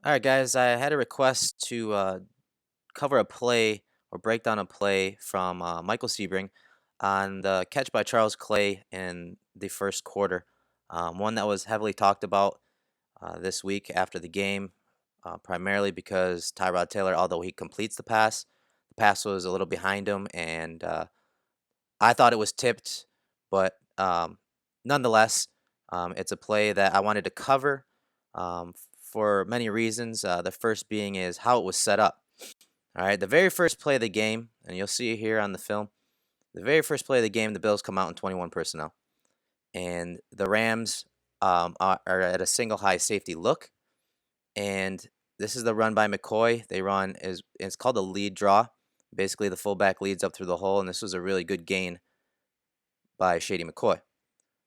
All right, guys, I had a request to cover a play or break down a play from Michael Sebring on the catch by Charles Clay in the first quarter. One that was heavily talked about this week after the game, primarily because Tyrod Taylor, although he completes the pass was a little behind him, and I thought it was tipped, but nonetheless, it's a play that I wanted to cover for many reasons. The first being is how it was set up. All right, the very first play of the game, and you'll see it here on the film. The very first play of the game, the Bills come out in 21 personnel, and the Rams are at a single high safety look, and this is the run by McCoy. They run is it's called a lead draw. Basically, the fullback leads up through the hole, and this was a really good gain by Shady McCoy.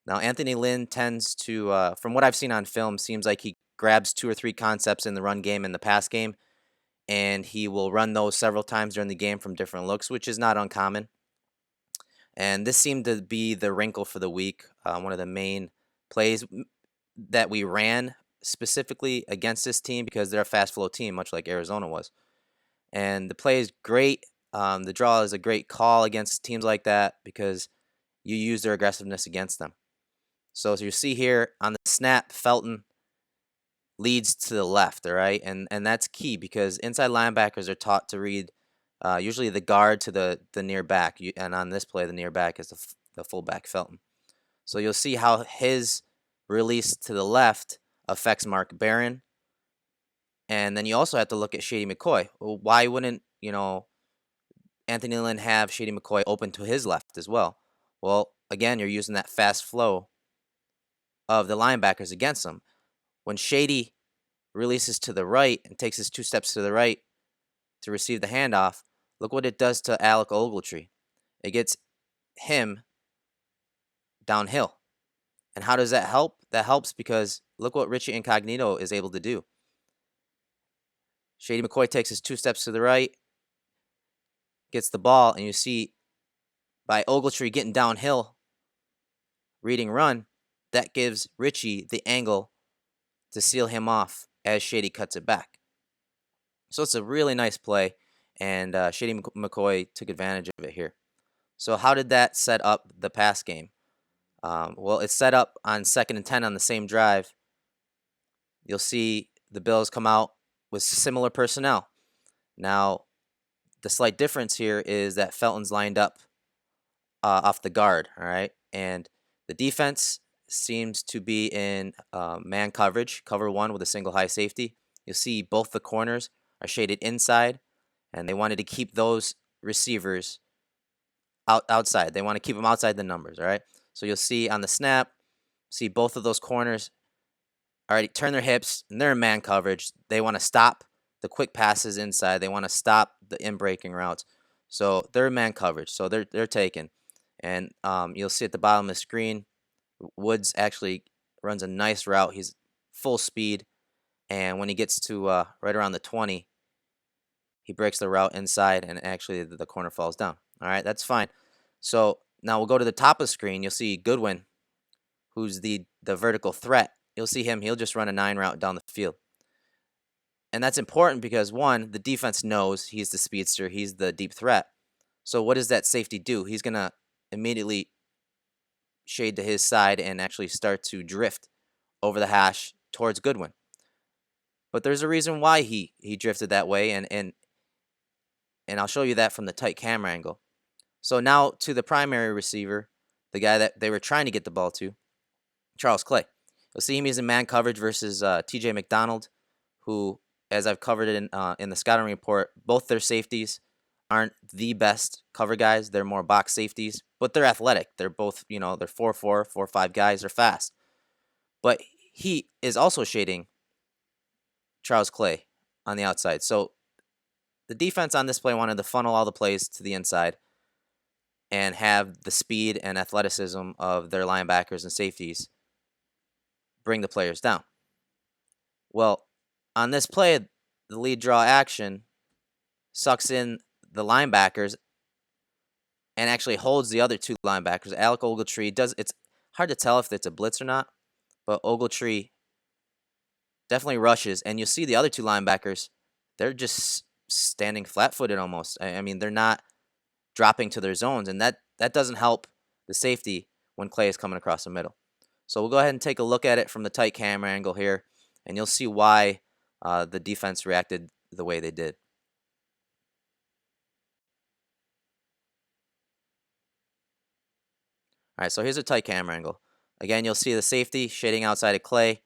Now, Anthony Lynn tends to, from what I've seen on film, seems like he grabs two or three concepts in the run game and the pass game, and he will run those several times during the game from different looks, which is not uncommon. And this seemed to be the wrinkle for the week. One of the main plays that we ran specifically against this team because they're a fast flow team, much like Arizona was. And the play is great. The draw is a great call against teams like that because you use their aggressiveness against them. So as you see here on the snap, Felton leads to the left, all right? And that's key because inside linebackers are taught to read usually the guard to the near back. And on this play, the near back is the fullback, Felton. So you'll see how his release to the left affects Mark Barron. And then you also have to look at Shady McCoy. Well, why wouldn't, Anthony Lynn have Shady McCoy open to his left as well? Well, again, you're using that fast flow of the linebackers against him. When Shady releases to the right and takes his two steps to the right to receive the handoff, look what it does to Alec Ogletree. It gets him downhill. And how does that help? That helps because look what Richie Incognito is able to do. Shady McCoy takes his two steps to the right, gets the ball, and you see by Ogletree getting downhill, reading run, that gives Richie the angle to seal him off as Shady cuts it back. So it's a really nice play, and Shady McCoy took advantage of it here. So how did that set up the pass game? Well, it's set up on 2nd and 10 on the same drive. You'll see the Bills come out with similar personnel. Now, the slight difference here is that Felton's lined up off the guard, all right? And the defense seems to be in man coverage, cover one with a single high safety. You'll see both the corners are shaded inside, and they wanted to keep those receivers outside. They want to keep them outside the numbers, all right? So you'll see on the snap, see both of those corners already turn their hips, and they're in man coverage. They want to stop the quick passes inside. They want to stop the in-breaking routes. So they're in man coverage. So they're taken. And you'll see at the bottom of the screen, Woods actually runs a nice route. He's full speed. And when he gets to right around the 20, he breaks the route inside, and actually the corner falls down. All right, that's fine. So now we'll go to the top of the screen. You'll see Goodwin, who's the vertical threat. You'll see him. He'll just run a 9 route down the field. And that's important because, one, the defense knows he's the speedster. He's the deep threat. So what does that safety do? He's going to immediately shade to his side and actually start to drift over the hash towards Goodwin. But there's a reason why he drifted that way, and I'll show you that from the tight camera angle. So now to the primary receiver, the guy that they were trying to get the ball to, Charles Clay. You'll see him using man coverage versus T.J. McDonald, who, as I've covered it in the scouting report, both their safeties aren't the best cover guys. They're more box safeties, but they're athletic. They're both, they're 4'4", 4'5" guys. They're fast. But he is also shading Charles Clay on the outside. So the defense on this play wanted to funnel all the plays to the inside and have the speed and athleticism of their linebackers and safeties bring the players down. Well, on this play, the lead draw action sucks in the linebackers and actually holds the other two linebackers. Alec Ogletree it's hard to tell if it's a blitz or not, but Ogletree definitely rushes, and you'll see the other two linebackers, they're just standing flat-footed almost. I mean, they're not dropping to their zones, and that doesn't help the safety when Clay is coming across the middle. So we'll go ahead and take a look at it from the tight camera angle here, and you'll see why the defense reacted the way they did. All right, so here's a tight camera angle. Again, you'll see the safety shading outside of Clay,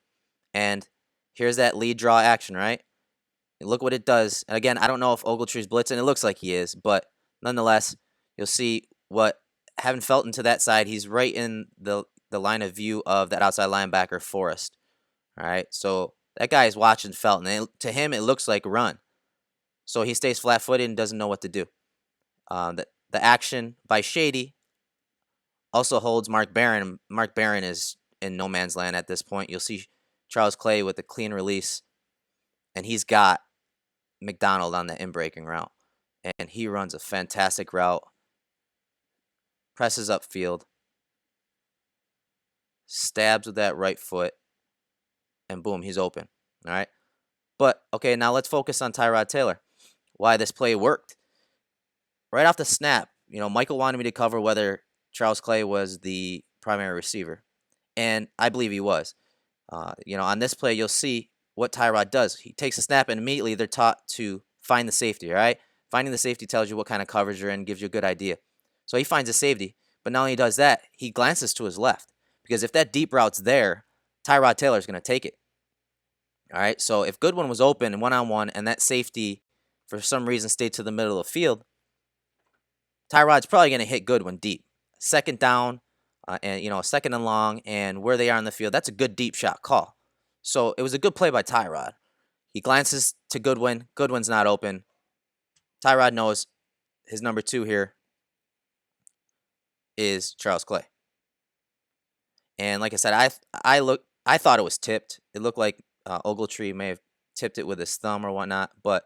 and here's that lead draw action, right? And look what it does. And again, I don't know if Ogletree's blitzing. It looks like he is, but nonetheless, you'll see what, having Felton to that side, he's right in the line of view of that outside linebacker, Forrest. All right, so that guy is watching Felton, and to him, it looks like run. So he stays flat-footed and doesn't know what to do. The action by Shady also holds Mark Barron. Mark Barron is in no man's land at this point. You'll see Charles Clay with a clean release, and he's got McDonald on the in-breaking route. And he runs a fantastic route, presses upfield, stabs with that right foot, and boom, he's open. All right. But, okay, now let's focus on Tyrod Taylor. Why this play worked. Right off the snap, Michael wanted me to cover whether Charles Clay was the primary receiver. And I believe he was. On this play, you'll see what Tyrod does. He takes a snap, and immediately they're taught to find the safety, all right? Finding the safety tells you what kind of coverage you're in, gives you a good idea. So he finds the safety, but not only does that, he glances to his left. Because if that deep route's there, Tyrod Taylor's going to take it. All right, so if Goodwin was open and one-on-one and that safety for some reason stayed to the middle of the field, Tyrod's probably going to hit Goodwin deep. Second down, and second and long, and where they are on the field, that's a good deep shot call. So it was a good play by Tyrod. He glances to Goodwin. Goodwin's not open. Tyrod knows his number 2 here is Charles Clay. And like I said, I thought it was tipped. It looked like Ogletree may have tipped it with his thumb or whatnot. But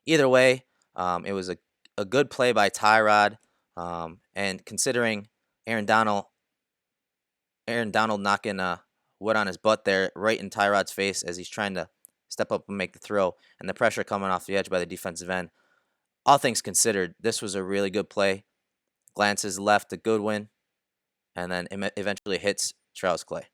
either way, it was a good play by Tyrod. And considering Aaron Donald knocking wood on his butt there right in Tyrod's face as he's trying to step up and make the throw, and the pressure coming off the edge by the defensive end. All things considered, this was a really good play. Glances left to Goodwin, and then eventually hits Charles Clay.